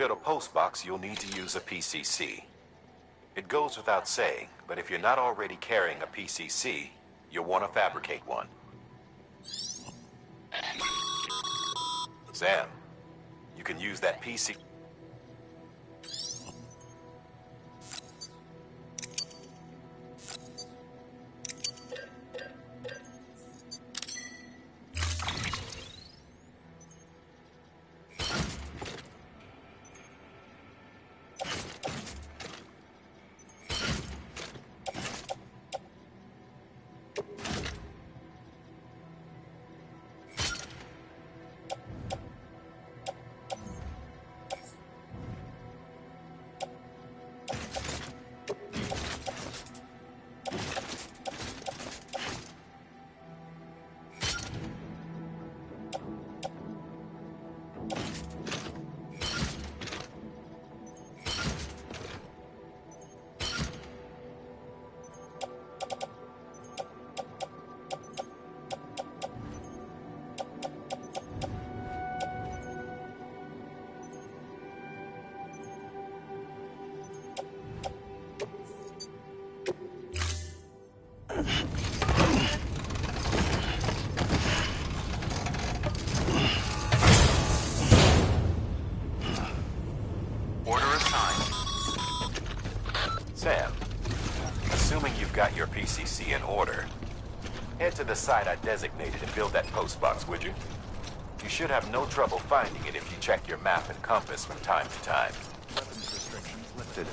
build a post box, you'll need to use a PCC. It goes without saying, but if you're not already carrying a PCC, you'll want to fabricate one. Sam, you can use that PC... Sam, assuming you've got your PCC in order, head to the site I designated and build that post box, would you? You should have no trouble finding it if you check your map and compass from time to time. Weapons restrictions lifted.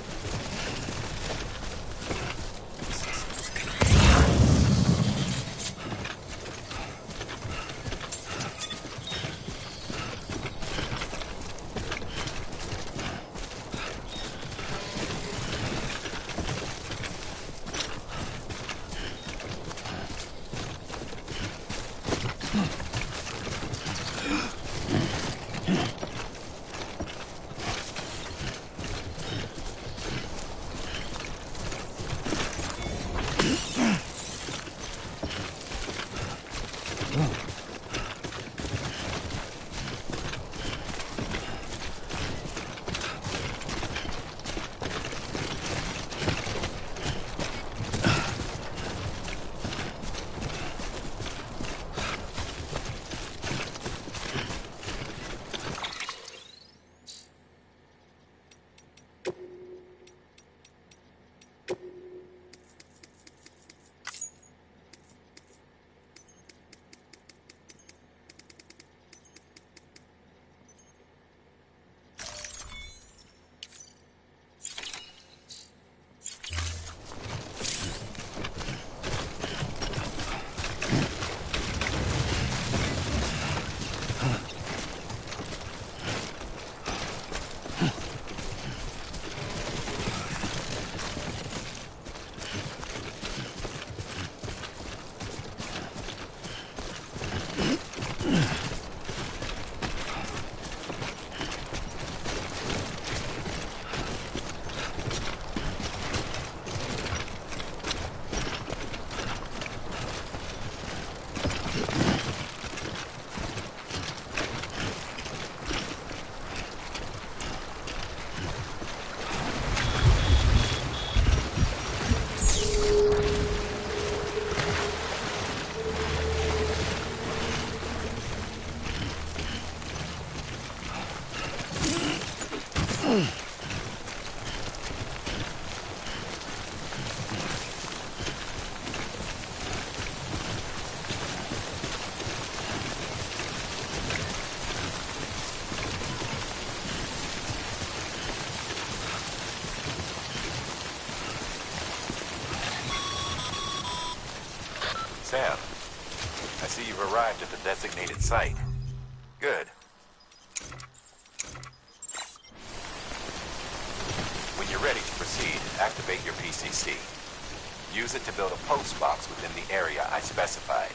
Sam, I see you've arrived at the designated site. Good. When you're ready to proceed, activate your PCC. Use it to build a post box within the area I specified.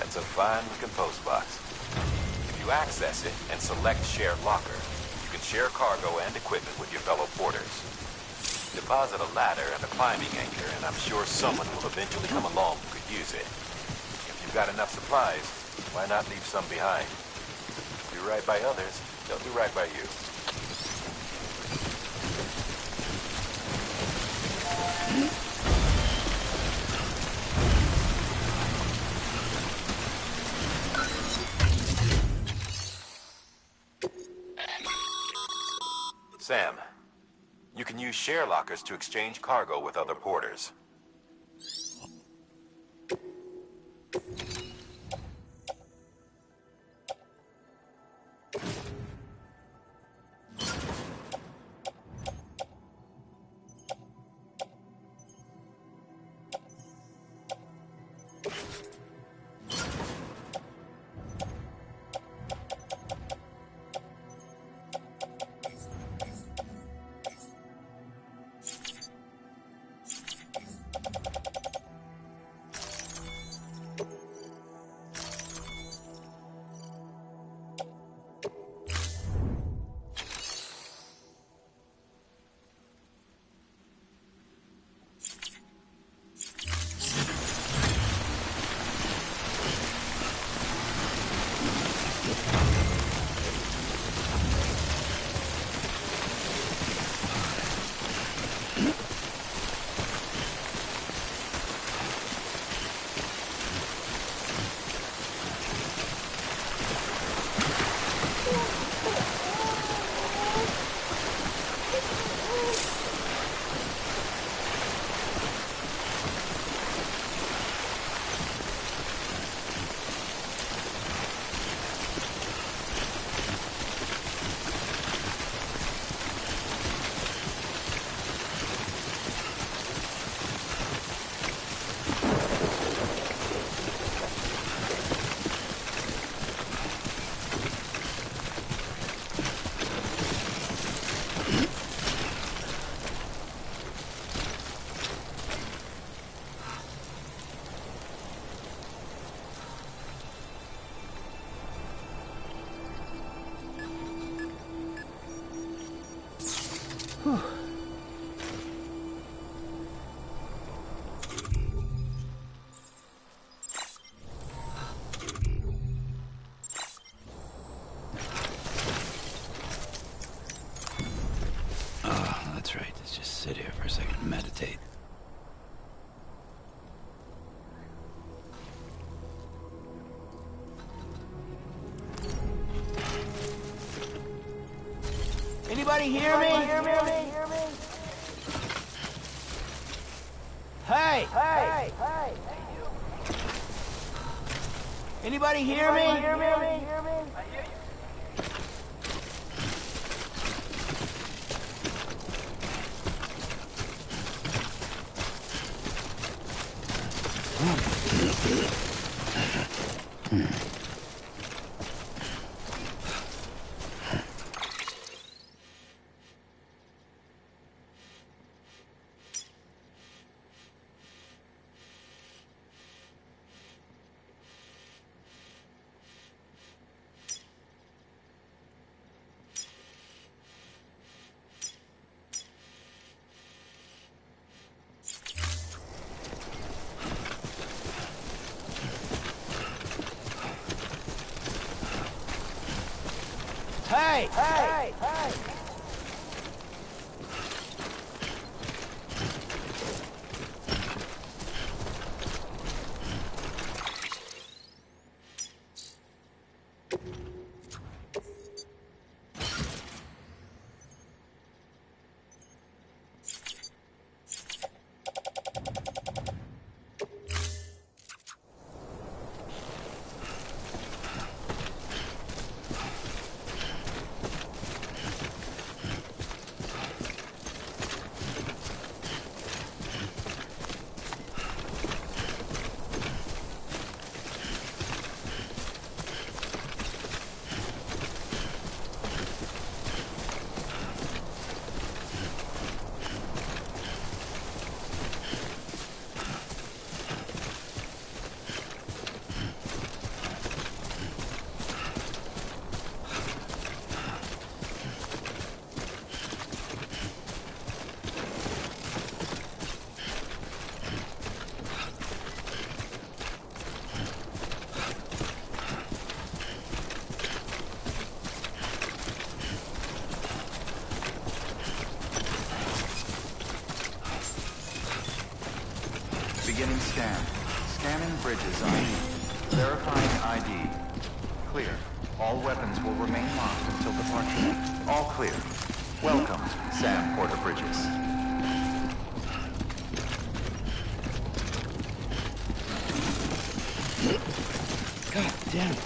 That's a fine-looking post box. If you access it and select Share Locker, you can share cargo and equipment with your fellow porters. Deposit a ladder and a climbing anchor, and I'm sure someone will eventually come along who could use it. If you've got enough supplies, why not leave some behind? Do right by others, they'll do right by you. Sam, you can use share lockers to exchange cargo with other porters. That's right. Let's just sit here for a second and meditate. Anybody hear me? Hey! Hey! Anybody hear me? I hear you. Hey! Hey! Hey! Scan. Scanning bridges ID. Verifying ID. Clear. All weapons will remain locked until departure. All clear. Welcome, Sam Porter Bridges. God damn it.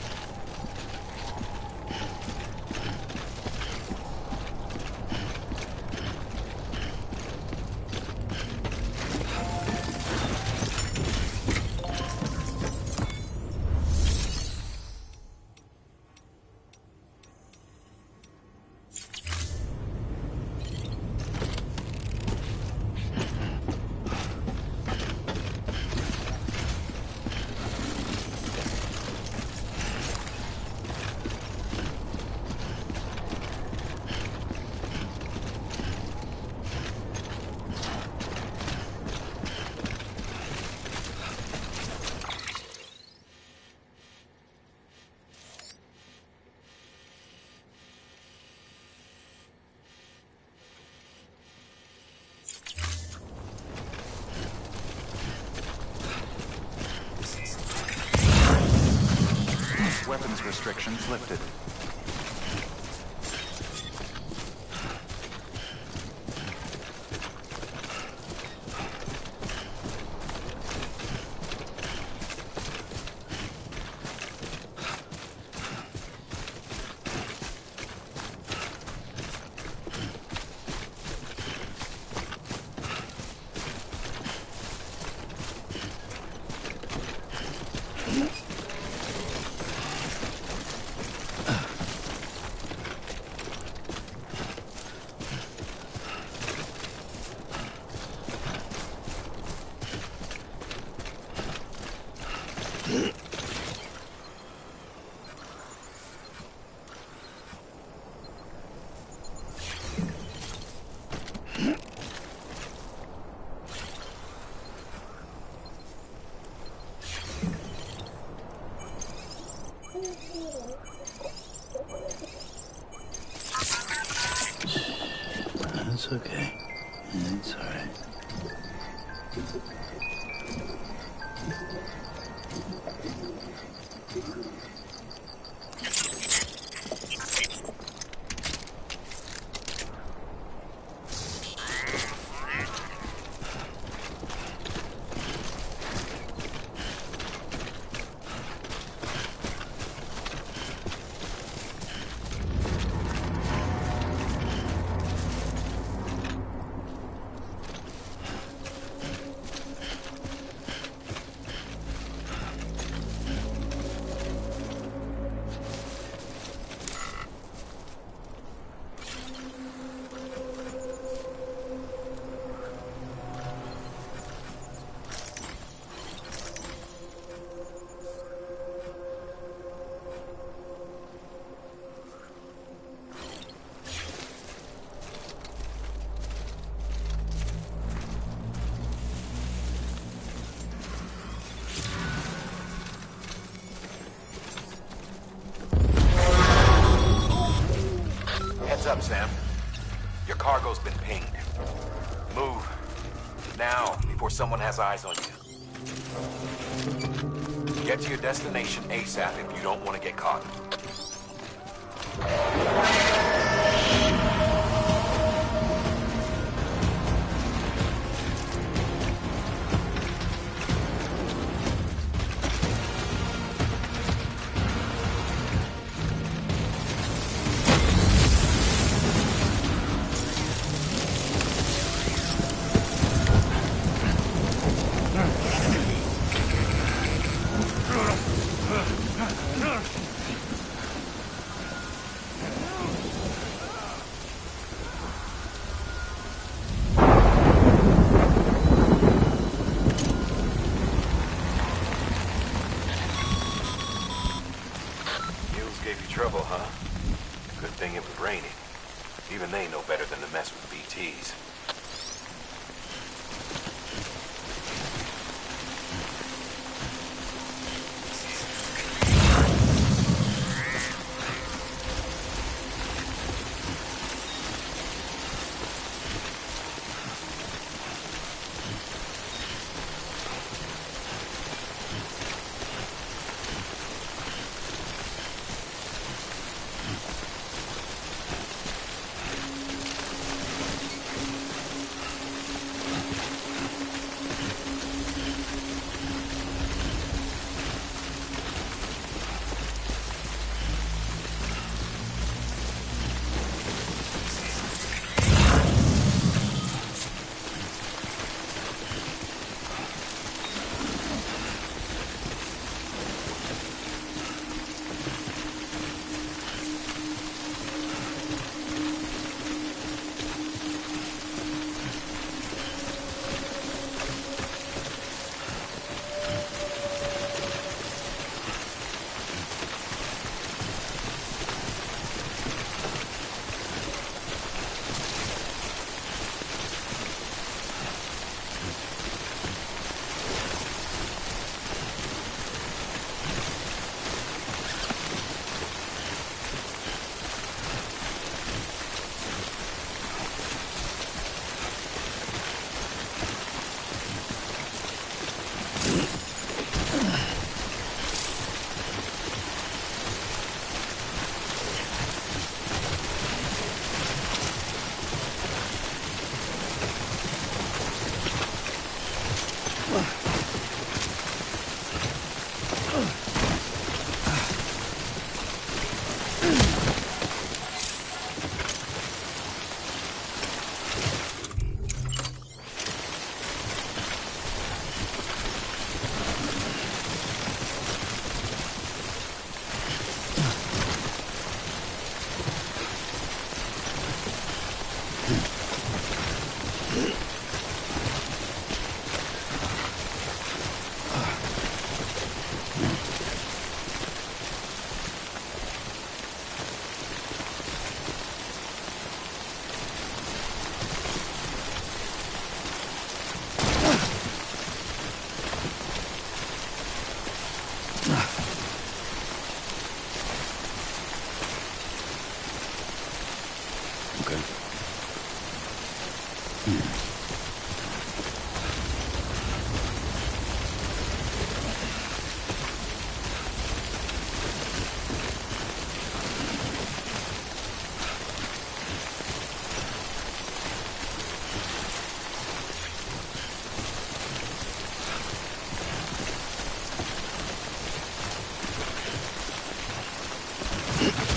Weapons restrictions lifted. It's okay. It's all right. Heads up, Sam. Your cargo's been pinged. Move. Now, before someone has eyes on you. Get to your destination ASAP if you don't want to get caught. Trouble, huh? Good thing it was raining. Even they know better than to mess with BTs.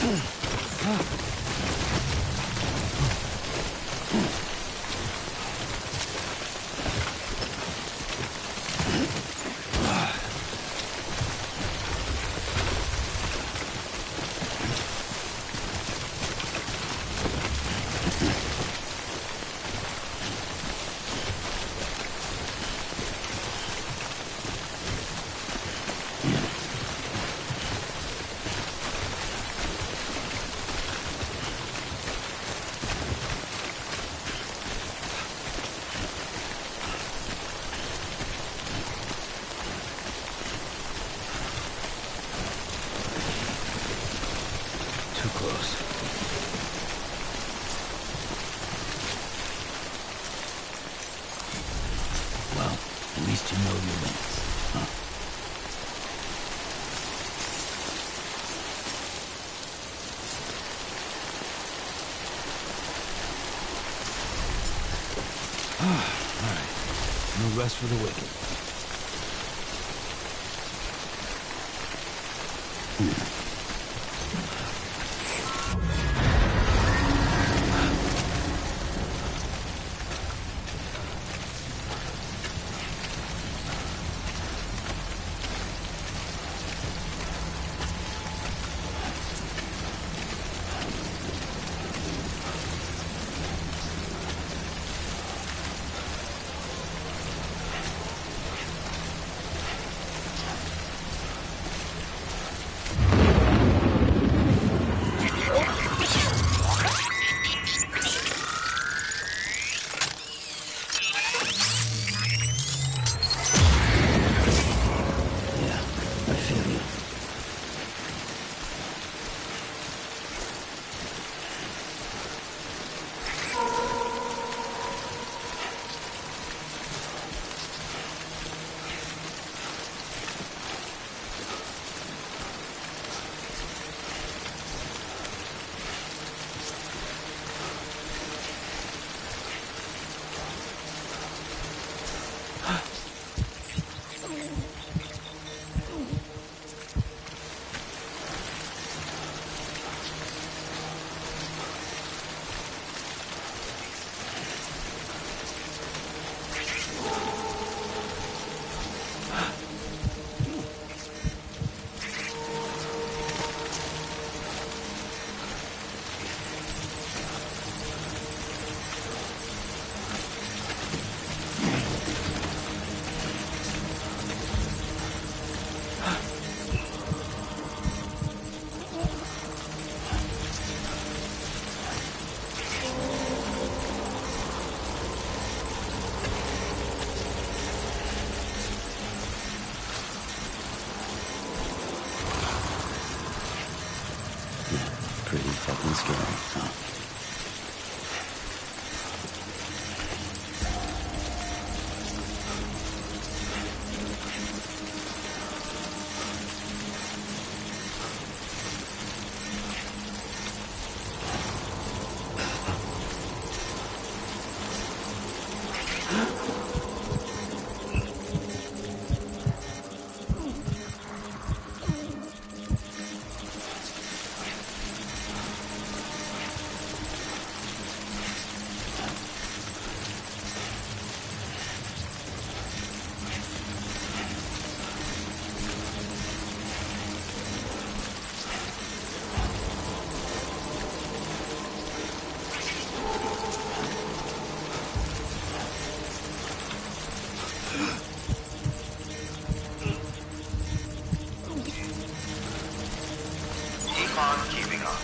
Too close. Well, at least you know your limits, huh? All right. No rest for the wicked. Pretty fucking scary, huh? Keeping on.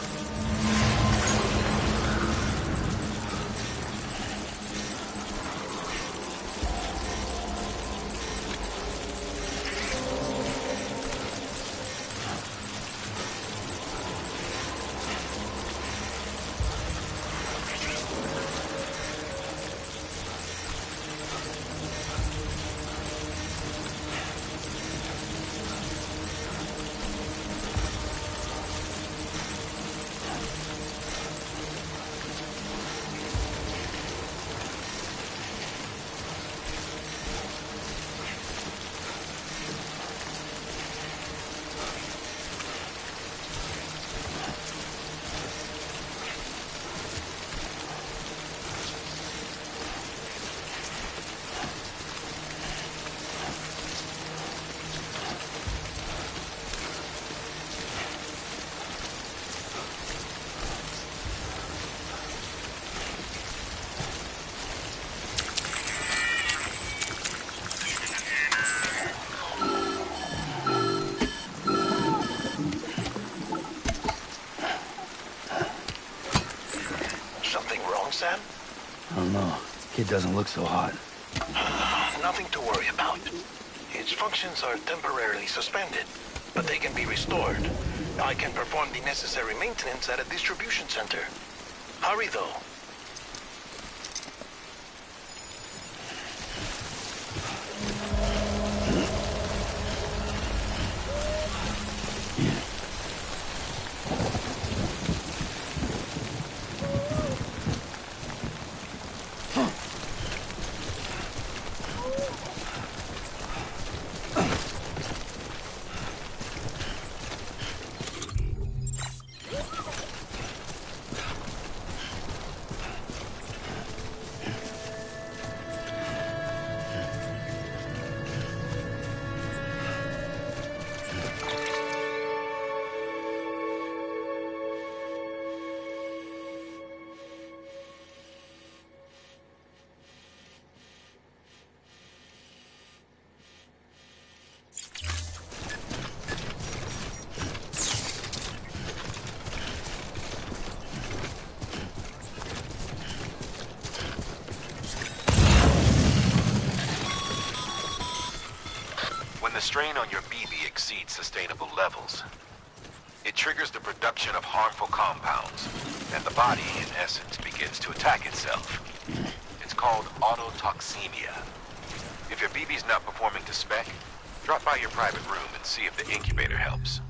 don't know. Kid doesn't look so hot. Nothing to worry about. Its functions are temporarily suspended, but they can be restored. I can perform the necessary maintenance at a distribution center. Hurry, though. When the strain on your BB exceeds sustainable levels, it triggers the production of harmful compounds, and the body, in essence, begins to attack itself. It's called autotoxemia. If your BB's not performing to spec, drop by your private room and see if the incubator helps.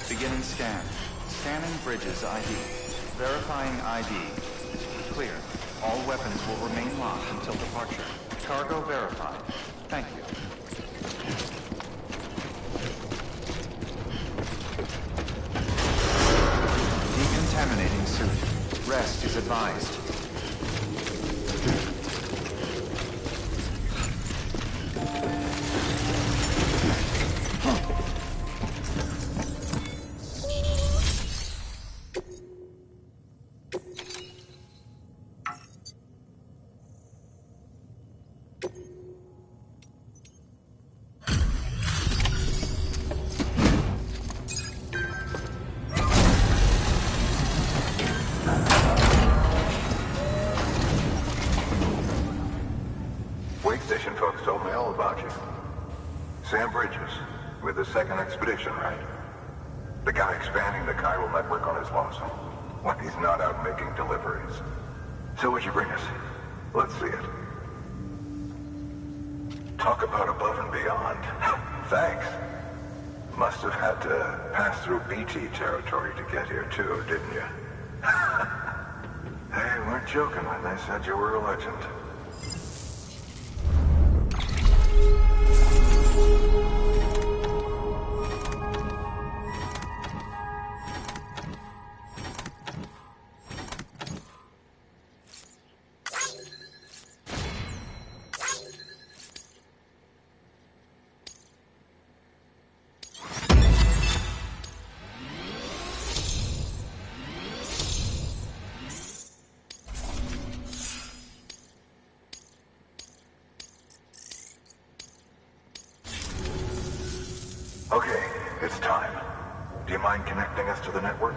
Beginning scan. Scanning bridges ID. Verifying ID. Clear. All weapons will remain locked until departure. Cargo verified. Thank you. Decontaminating suit. Rest is advised. Station folks told me all about you. Sam Bridges, with the second expedition, right? The guy expanding the chiral network on his lonesome. When he's not out making deliveries. So what'd you bring us? Let's see it. Talk about above and beyond. Thanks. Must have had to pass through BT territory to get here too, didn't you? They weren't joking when they said you were a legend. Okay, it's time. Do you mind connecting us to the network?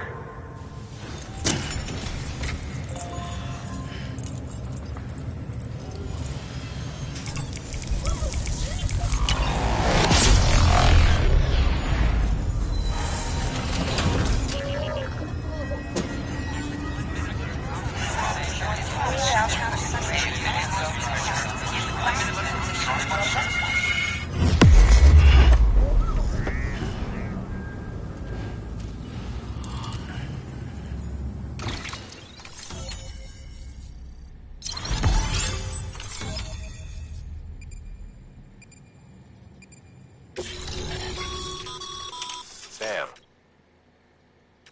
Sam,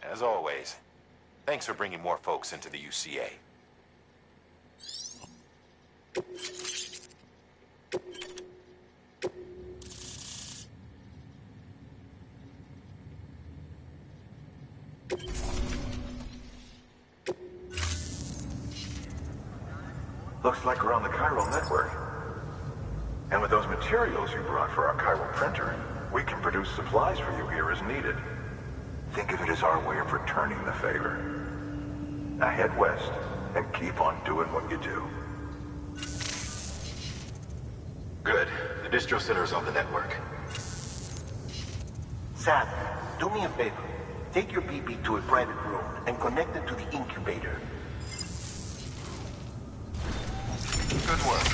as always, thanks for bringing more folks into the UCA. Looks like we're on the chiral network. And with those materials you brought for our chiral printer, we can produce supplies for you here as needed. Think of it as our way of returning the favor. Now head west and keep on doing what you do. Good. The distro center is on the network. Sam, do me a favor. Take your BB to a private room and connect it to the incubator. Good work.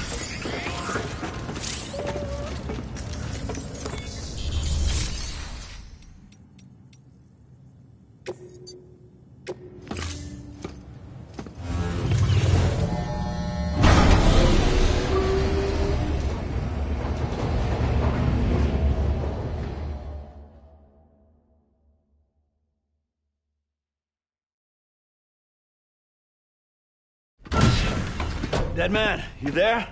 Dead man, you there?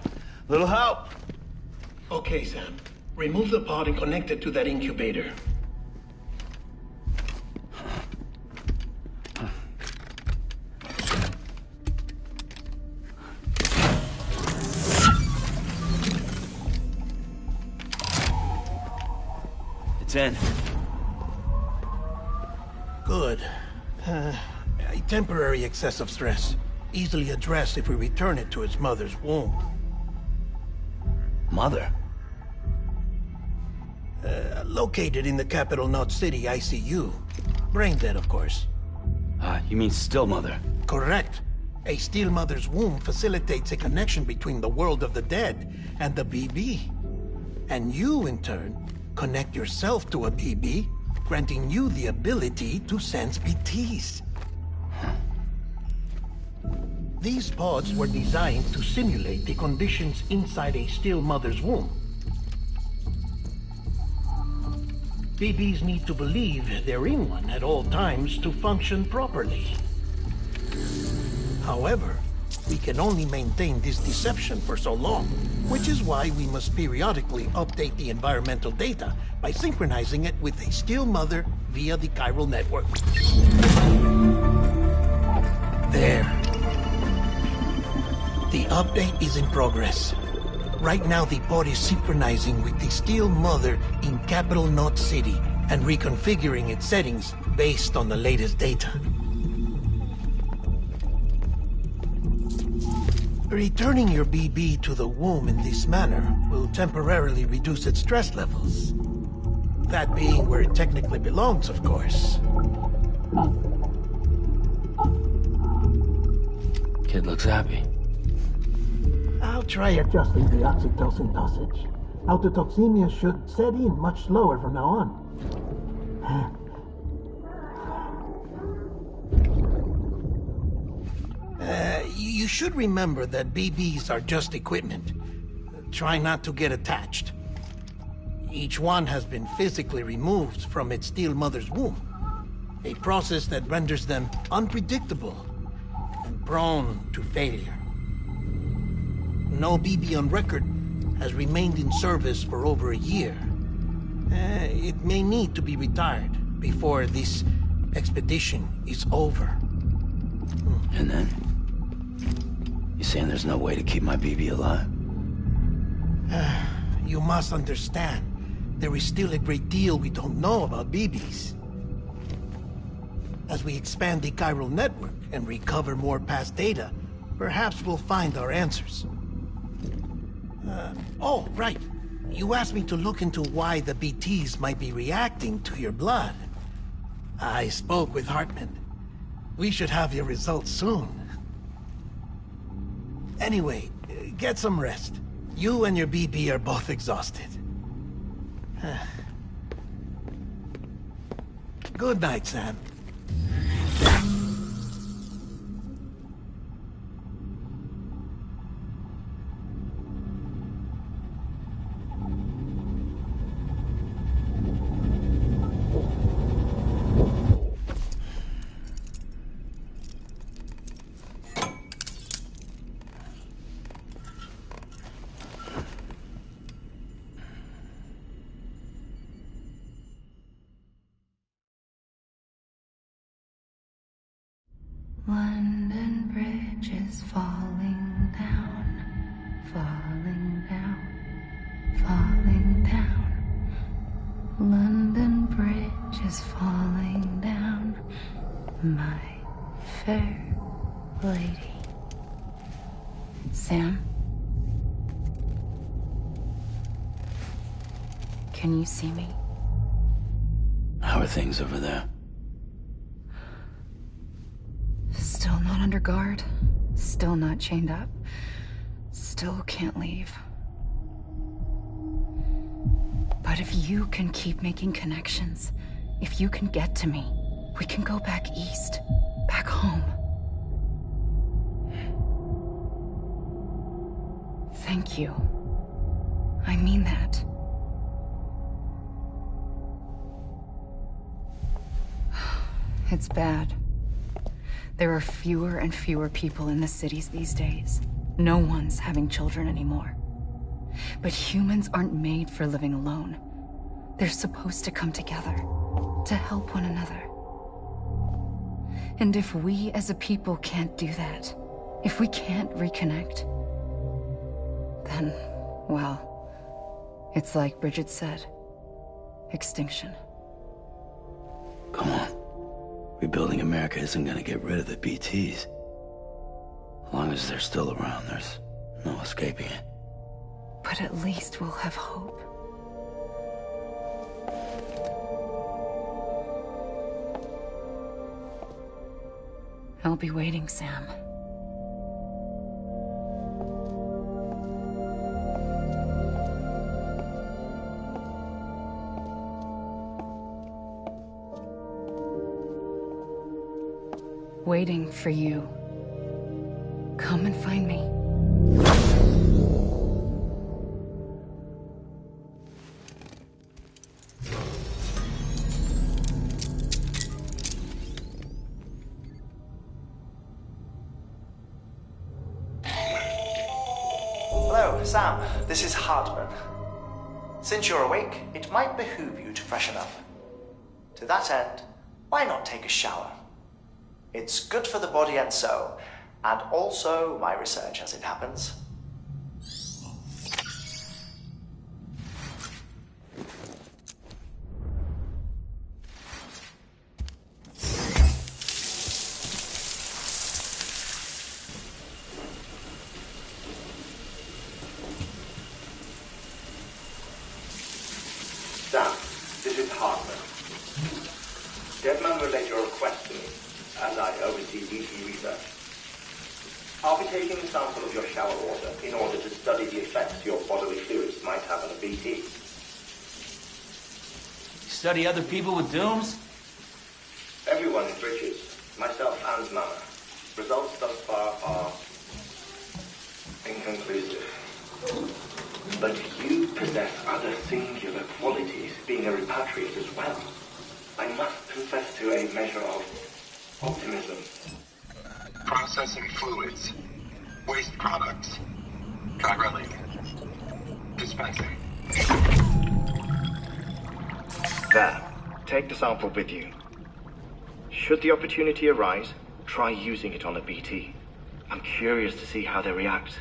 Little help? Okay, Sam. Remove the pod and connect it to that incubator. It's in. Good. A temporary excessive stress. Easily addressed if we return it to its mother's womb. Mother? Located in the capital Knot City ICU. Brain dead, of course. You mean still mother? Correct. A steel mother's womb facilitates a connection between the world of the dead and the BB. And you, in turn, connect yourself to a BB, granting you the ability to sense BTs. These pods were designed to simulate the conditions inside a still mother's womb. BBs need to believe they're in one at all times to function properly. However, we can only maintain this deception for so long, which is why we must periodically update the environmental data by synchronizing it with a still mother via the chiral network. There. The update is in progress. Right now, the pod is synchronizing with the Steel Mother in Capital Knot City and reconfiguring its settings based on the latest data. Returning your BB to the womb in this manner will temporarily reduce its stress levels. That being where it technically belongs, of course. Kid looks happy. I'll try adjusting the oxytocin dosage. Autotoxemia should set in much slower from now on. You should remember that BBs are just equipment. Try not to get attached. Each one has been physically removed from its steel mother's womb. A process that renders them unpredictable and prone to failure. No BB on record has remained in service for over a year. It may need to be retired before this expedition is over. And then? You saying there's no way to keep my BB alive? You must understand. there is still a great deal we don't know about BBs. As we expand the chiral network and recover more past data, perhaps we'll find our answers. Oh, right. You asked me to look into why the BTs might be reacting to your blood. I spoke with Hartman. We should have your results soon. Anyway, get some rest. You and your BB are both exhausted. Good night, Sam. London Bridge is falling down, falling down, falling down. London Bridge is falling down, my fair lady. Sam? Can you see me? How are things over there? Still not under guard. Still not chained up. Still can't leave. But if you can keep making connections, if you can get to me, we can go back east. Back home. Thank you. I mean that. It's bad. There are fewer and fewer people in the cities these days. No one's having children anymore. But humans aren't made for living alone. They're supposed to come together, to help one another. And if we as a people can't do that, if we can't reconnect, then, well, it's like Bridget said, extinction. Come on. Rebuilding America isn't gonna get rid of the BTs. As long as they're still around, there's no escaping it. But at least we'll have hope. I'll be waiting, Sam. Waiting for you. Come and find me. Hello, Sam. This is Hartman. Since you're awake, it might behoove you to freshen up. To that end, why not take a shower? It's good for the body and soul, and also my research as it happens. Sam, this is Hartman. Deadman relayed your request to me, as I oversee BT research. I'll be taking a sample of your shower water in order to study the effects your bodily fluids might have on a BT. Study other people with dooms? Everyone in Bridges, myself and Mama. Results thus far are inconclusive. But you possess other singular qualities, being a repatriate as well. I must confess to a measure of optimism. Processing fluids. Waste products. Chiralic. Dispensing. There. Take the sample with you. Should the opportunity arise, try using it on a BT. I'm curious to see how they react.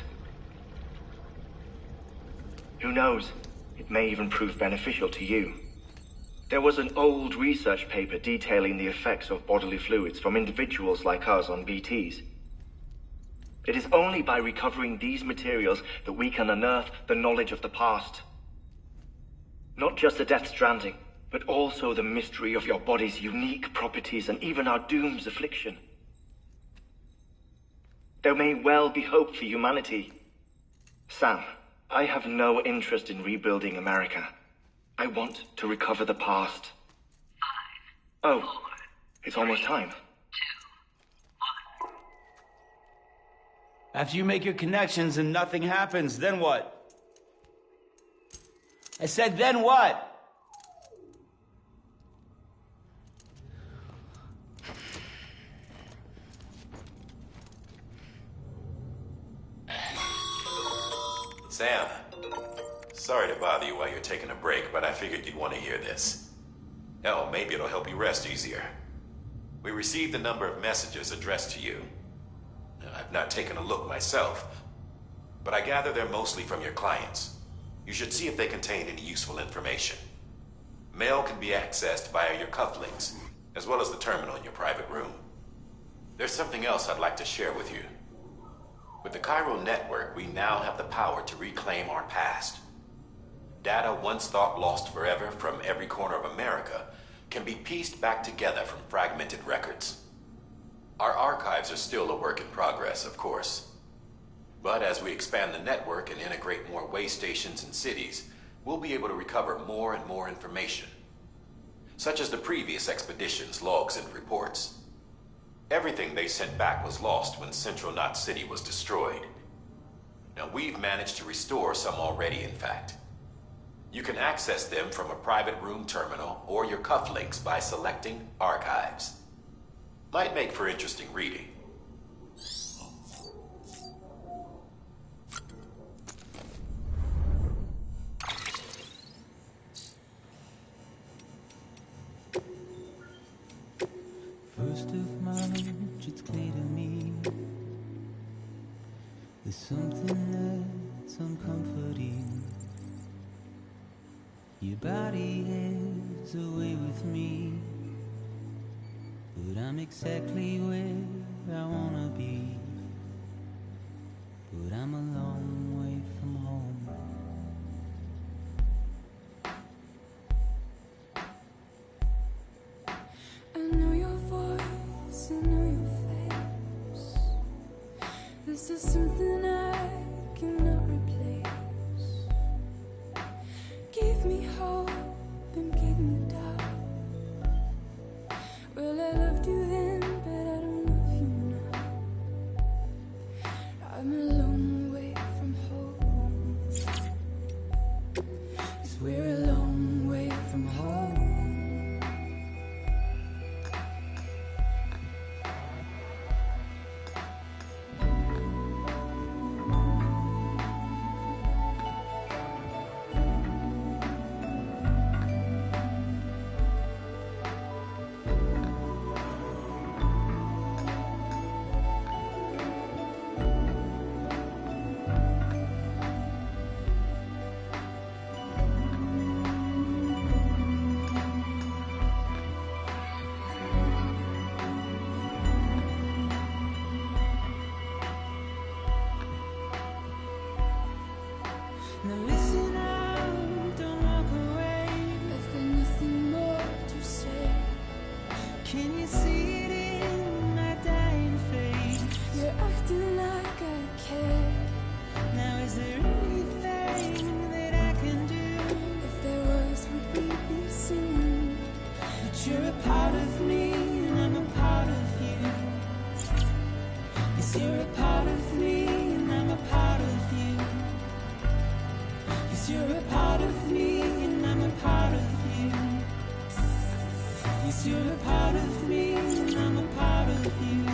Who knows? It may even prove beneficial to you. There was an old research paper detailing the effects of bodily fluids from individuals like us on BTs. It is only by recovering these materials that we can unearth the knowledge of the past. Not just the Death Stranding, but also the mystery of your body's unique properties and even our doom's affliction. There may well be hope for humanity. Sam, I have no interest in rebuilding America. I want to recover the past. 5, 4, it's almost time. 2, 1. After you make your connections and nothing happens, then what? I said, then what? Sam, sorry to bother you while you're taking a break, but I figured you'd want to hear this. Hell, maybe it'll help you rest easier. We received a number of messages addressed to you. I've not taken a look myself, but I gather they're mostly from your clients. You should see if they contain any useful information. Mail can be accessed via your cufflinks, as well as the terminal in your private room. There's something else I'd like to share with you. With the Chiral network, we now have the power to reclaim our past. Data once thought lost forever from every corner of America can be pieced back together from fragmented records. Our archives are still a work in progress, of course. But as we expand the network and integrate more way stations and cities, we'll be able to recover more and more information, such as the previous expedition's logs and reports. Everything they sent back was lost when Central Knot City was destroyed. Now, we've managed to restore some already, in fact. You can access them from a private room terminal or your cufflinks by selecting Archives. Might make for interesting reading. First of March, it's clear to me there's something that's uncomforting. Your body is away with me, but I'm exactly where I wanna be. But I'm a long way from home. I know your voice, I know your face. This is something I cannot replace. Give me hope and give me doubt. Well, I loved you then, but I don't love you now. I'm a long way from home. 'Cause we're a long way from home. Now listen out, don't walk away. I've got nothing more to say. Can you see it in my dying face? You're acting like I care. Now is there anything that I can do? If there was, would we be singing? But you're a part of me and I'm a part of you. Yes, you're a part of me and I'm a part of you. You're a part of me and I'm a part of you. Yes, you're a part of me and I'm a part of you.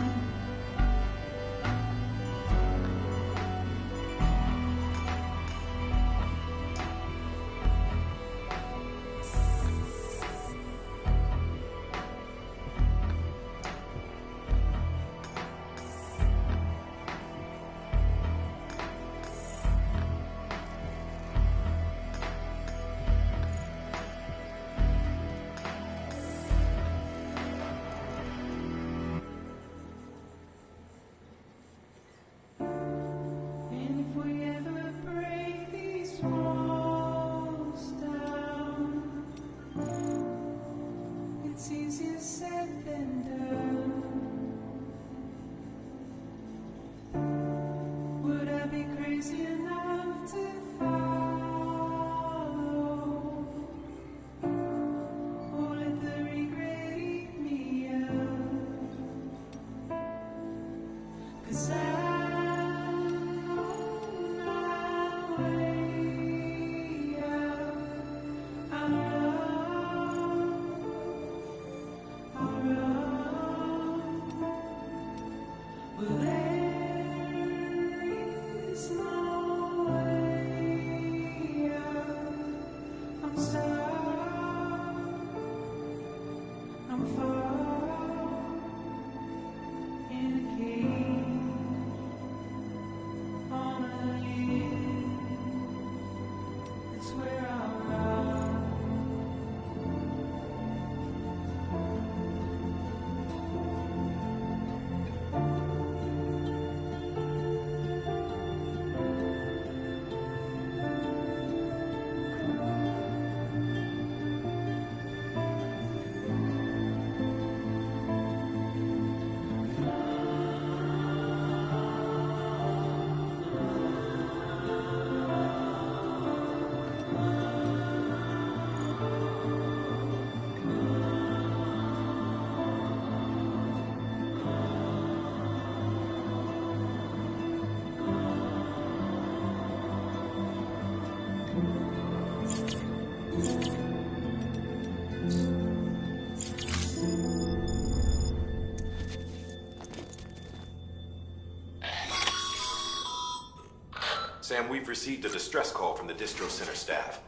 Sam, we've received a distress call from the distro center staff.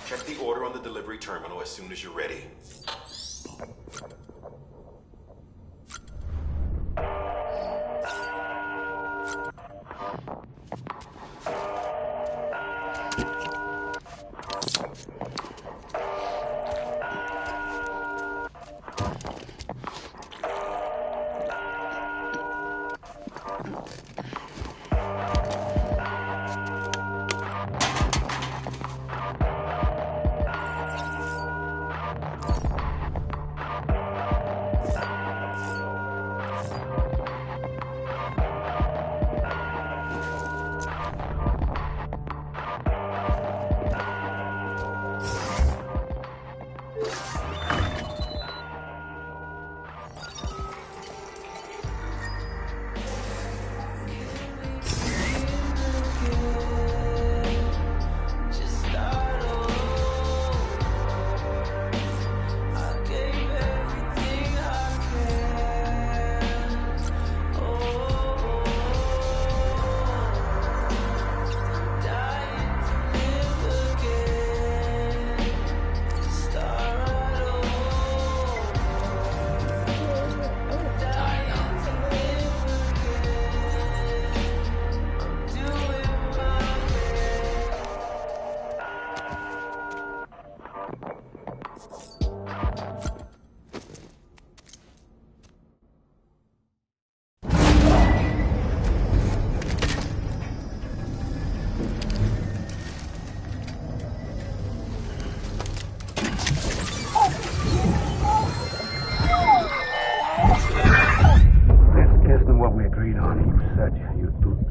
Check the order on the delivery terminal as soon as you're ready.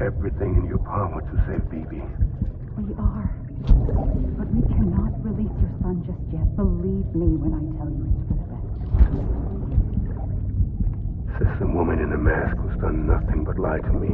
Everything in your power to save BB. We are. But we cannot release your son just yet. Believe me when I tell you it's for the best. Says the woman in the mask who's done nothing but lie to me.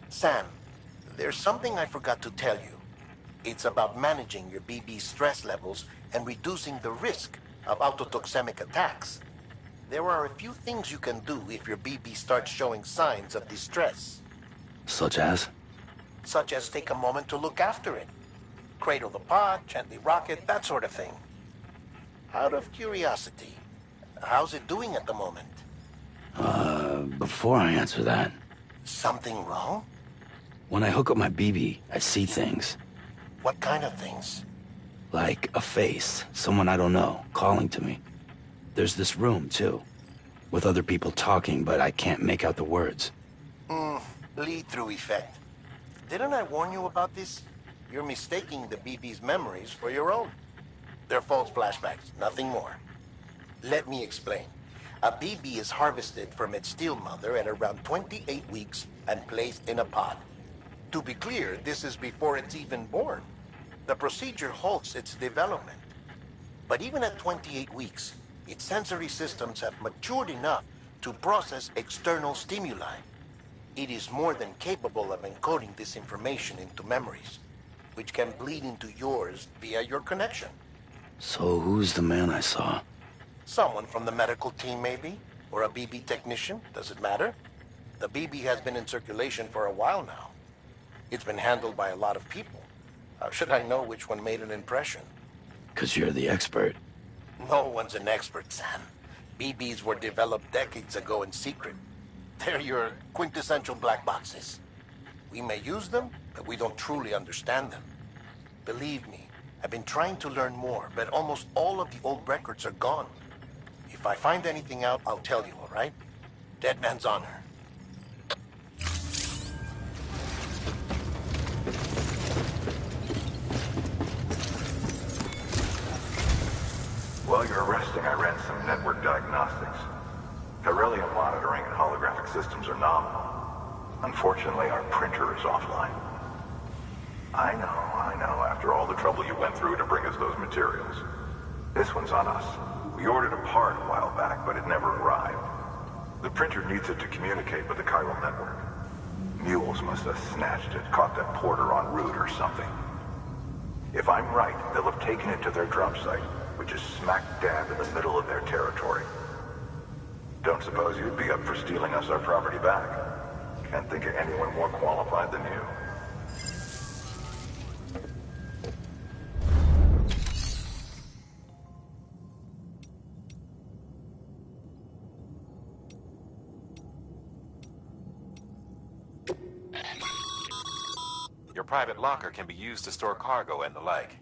Sam, there's something I forgot to tell you. It's about managing your BB stress levels and reducing the risk of autotoxemic attacks. There are a few things you can do if your BB starts showing signs of distress. Such as? Such as take a moment to look after it. Cradle the pod, gently rock it, that sort of thing. Out of curiosity, how's it doing at the moment? Before I answer that... Something wrong? When I hook up my BB, I see things. What kind of things? Like a face, someone I don't know, calling to me. There's this room, too, with other people talking, but I can't make out the words. Lead-through effect. Didn't I warn you about this? You're mistaking the BB's memories for your own. They're false flashbacks, nothing more. Let me explain. A BB is harvested from its steel mother at around 28 weeks and placed in a pod. To be clear, this is before it's even born. The procedure halts its development. But even at 28 weeks, its sensory systems have matured enough to process external stimuli. It is more than capable of encoding this information into memories, which can bleed into yours via your connection. So who's the man I saw? Someone from the medical team, maybe? Or a BB technician? Does it matter? The BB has been in circulation for a while now. It's been handled by a lot of people. How should I know which one made an impression? 'Cause you're the expert. No one's an expert, Sam. BBs were developed decades ago in secret. They're your quintessential black boxes. We may use them, but we don't truly understand them. Believe me, I've been trying to learn more, but almost all of the old records are gone. If I find anything out, I'll tell you, all right? Dead man's honor. While you're resting, I ran some network diagnostics. Beryllium monitoring and holographic systems are nominal. Unfortunately, our printer is offline. I know. After all the trouble you went through to bring us those materials. This one's on us. We ordered a part a while back, but it never arrived. The printer needs it to communicate with the chiral network. Mules must have snatched it, caught that porter en route or something. If I'm right, they'll have taken it to their drop site, which is smack dab in the middle of their territory. Don't suppose you'd be up for stealing us our property back? Can't think of anyone more qualified than you. Your private locker can be used to store cargo and the like.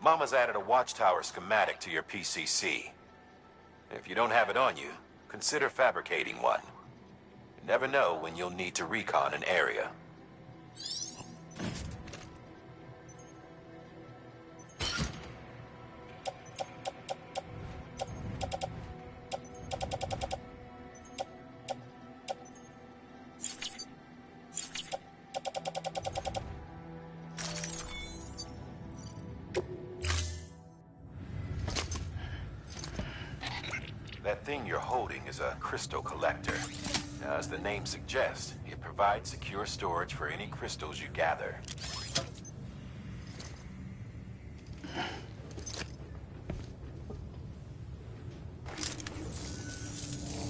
Mama's added a watchtower schematic to your PCC. If you don't have it on you, consider fabricating one. You never know when you'll need to recon an area. That thing you're holding is a crystal collector. Now, as the name suggests, it provides secure storage for any crystals you gather.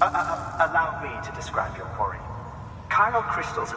Allow me to describe your quarry. Chiral crystals